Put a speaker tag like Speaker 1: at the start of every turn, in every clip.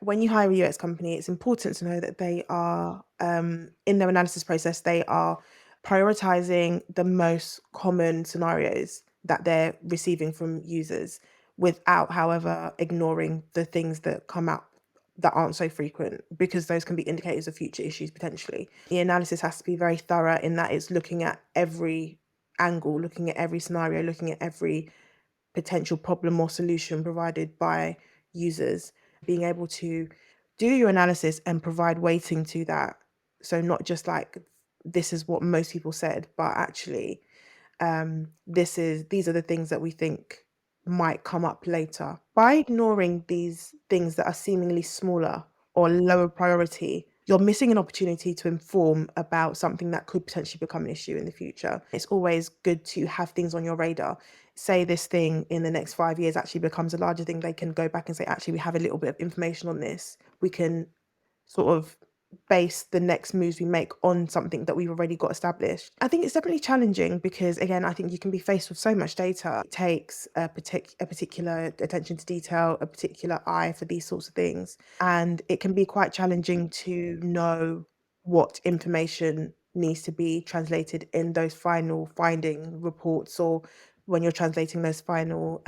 Speaker 1: When you hire a UX company, it's important to know that they are, in their analysis process, they are prioritizing the most common scenarios that they're receiving from users without, however, ignoring the things that come up that aren't so frequent, because those can be indicators of future issues potentially. The analysis has to be very thorough in that it's looking at every angle, looking at every scenario, looking at every potential problem or solution provided by users, being able to do your analysis and provide weighting to that. So not just like this is what most people said, but actually these are the things that we think might come up later. By ignoring these things that are seemingly smaller or lower priority, you're missing an opportunity to inform about something that could potentially become an issue in the future. It's always good to have things on your radar. Say this thing in the next 5 years actually becomes a larger thing, they can go back and say, actually, we have a little bit of information on this. We can sort of base the next moves we make on something that we've already got established. I think it's definitely challenging because, again, I think you can be faced with so much data. It takes a particular attention to detail, a particular eye for these sorts of things. And it can be quite challenging to know what information needs to be translated in those final finding reports, or when you're translating those final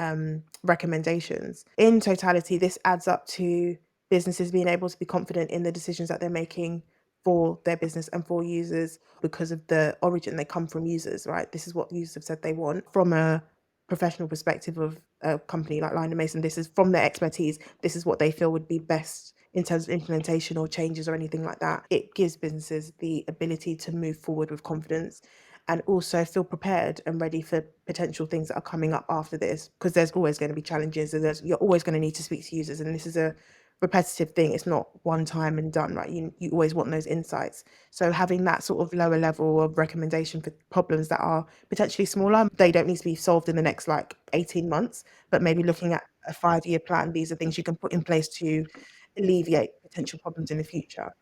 Speaker 1: recommendations. In totality, this adds up to businesses being able to be confident in the decisions that they're making for their business and for users because of the origin. They come from users, right? This is what users have said they want. From a professional perspective of a company like LION+MASON, this is from their expertise. This is what they feel would be best in terms of implementation or changes or anything like that. It gives businesses the ability to move forward with confidence and also feel prepared and ready for potential things that are coming up after this, because there's always going to be challenges, and you're always going to need to speak to users, and this is a repetitive thing. It's not one time and done, right? You always want those insights. So having that sort of lower level of recommendation for problems that are potentially smaller, they don't need to be solved in the next like 18 months, but maybe looking at a 5-year plan. These are things you can put in place to alleviate potential problems in the future.